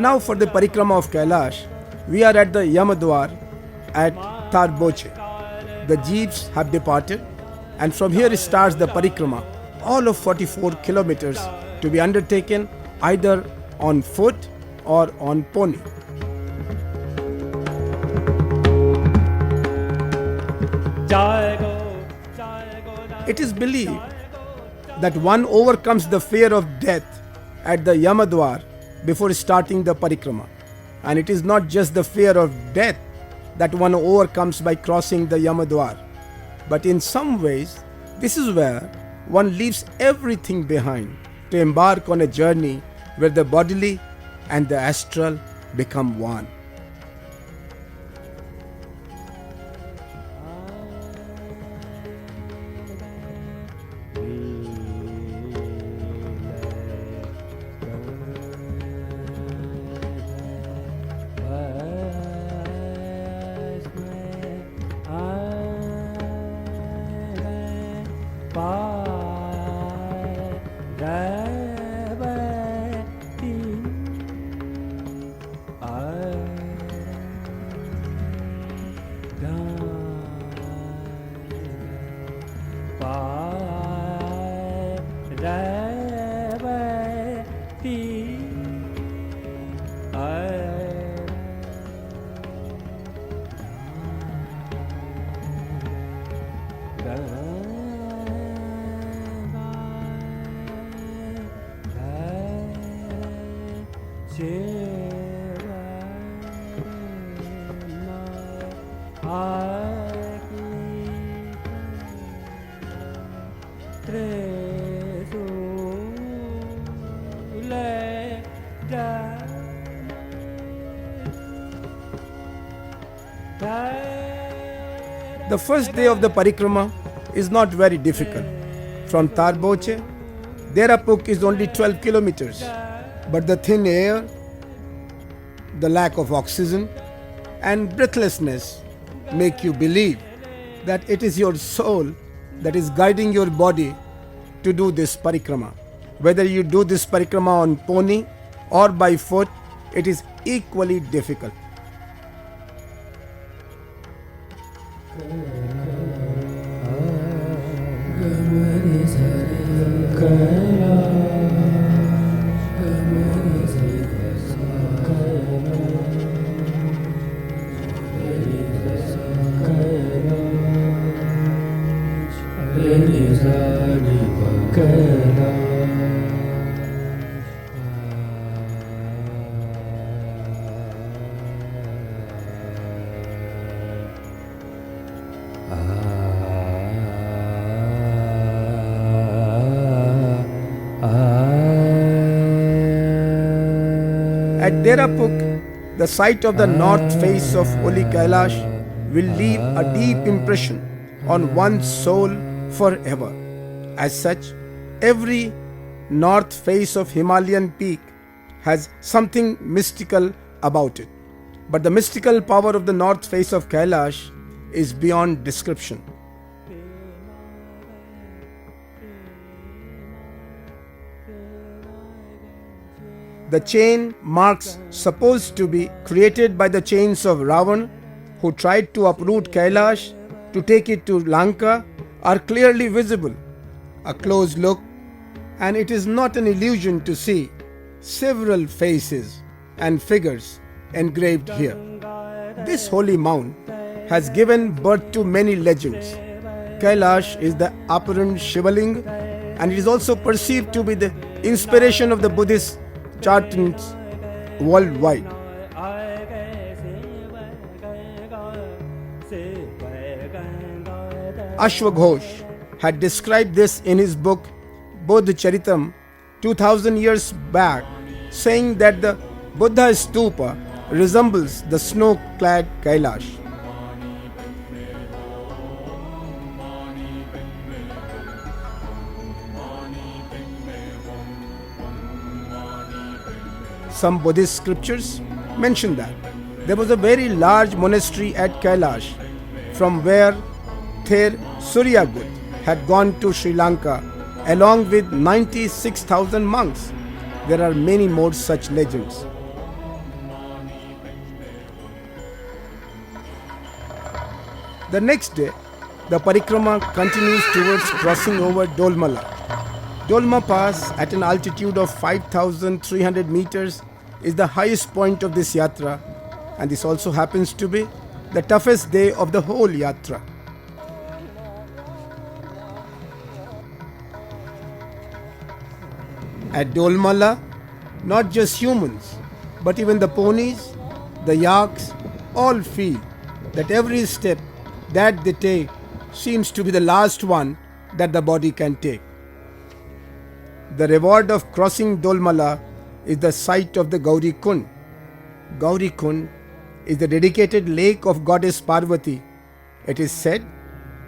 Now for the parikrama of Kailash, we are at the Yamadwar at Tarboche. The jeeps have departed and from here starts the parikrama, all of 44 kilometers to be undertaken either on foot or on pony. It is believed that one overcomes the fear of death at the Yamadwar before starting the parikrama. And it is not just the fear of death that one overcomes by crossing the Yamadwar, but in some ways, this is where one leaves everything behind to embark on a journey where the bodily and the astral become one. The first day of the parikrama is not very difficult. From Tarboche, Derapuk is only 12 kilometers, but the thin air, the lack of oxygen and breathlessness make you believe that it is your soul that is guiding your body to do this parikrama. Whether you do this parikrama on pony or by foot, it is equally difficult. At Derapuk, the sight of the north face of Holy Kailash will leave a deep impression on one's soul forever. As such, every north face of Himalayan peak has something mystical about it. But the mystical power of the north face of Kailash is beyond description. The chain marks supposed to be created by the chains of Ravan, who tried to uproot Kailash to take it to Lanka, are clearly visible. A close look, and it is not an illusion to see several faces and figures engraved here. This holy mount has given birth to many legends. Kailash is the apparent Shivaling, and it is also perceived to be the inspiration of the Buddhist chantants worldwide. Ashwaghosh had described this in his book Bodh Charitam 2000 years back, saying that the Buddha stupa resembles the snow-clad Kailash. Some Buddhist scriptures mention that there was a very large monastery at Kailash, from where Ther Suryagut had gone to Sri Lanka along with 96,000 monks. There are many more such legends. The next day, the parikrama continues towards crossing over Dolmala. Dolma Pass at an altitude of 5,300 meters is the highest point of this yatra, and this also happens to be the toughest day of the whole yatra. At Dolmala, not just humans, but even the ponies, the yaks, all feel that every step that they take seems to be the last one that the body can take. The reward of crossing Dolmala is the sight of the Gauri Kund. Gauri Kund is the dedicated lake of goddess Parvati. It is said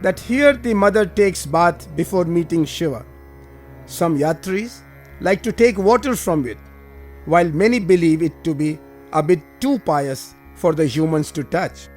that here the mother takes bath before meeting Shiva. Some yatris like to take water from it, while many believe it to be a bit too pious for the humans to touch.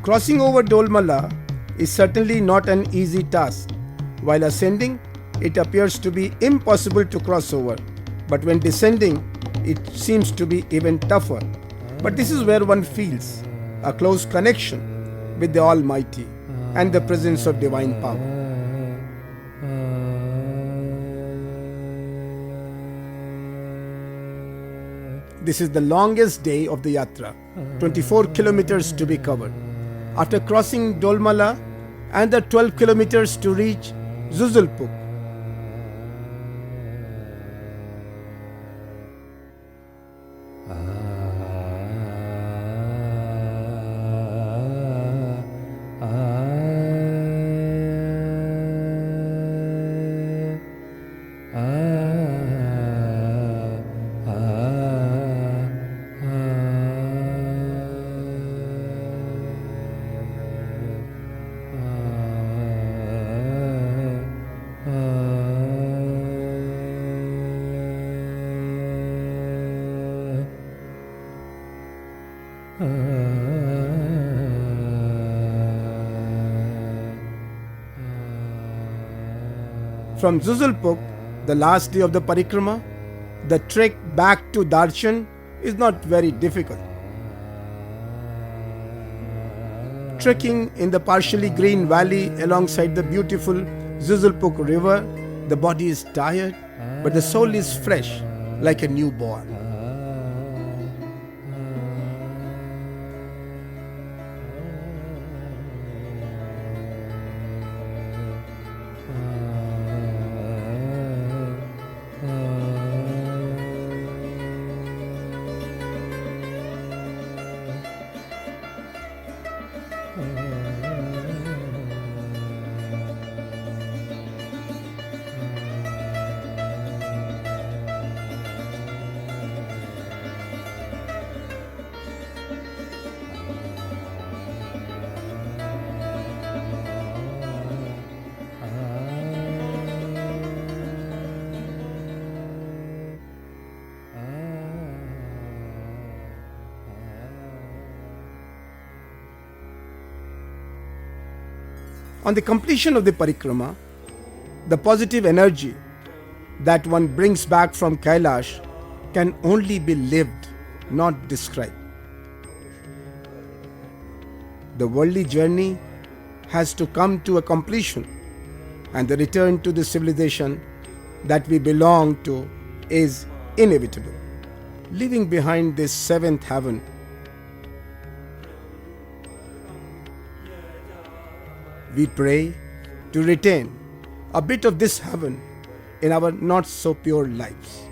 Crossing over Dolmala is certainly not an easy task. While ascending, it appears to be impossible to cross over, but when descending, it seems to be even tougher. But this is where one feels a close connection with the Almighty and the presence of divine power. This is the longest day of the yatra, 24 kilometers to be covered. After crossing Dolmala, and the 12 kilometers to reach Zuzulpuk. From Zuzulpuk, the last day of the parikrama, the trek back to Darshan is not very difficult. Trekking in the partially green valley alongside the beautiful Zuzulpuk river, the body is tired, but the soul is fresh like a newborn. On the completion of the parikrama, the positive energy that one brings back from Kailash can only be lived, not described. The worldly journey has to come to a completion, and the return to the civilization that we belong to is inevitable. Leaving behind this seventh heaven, we pray to retain a bit of this heaven in our not so pure lives.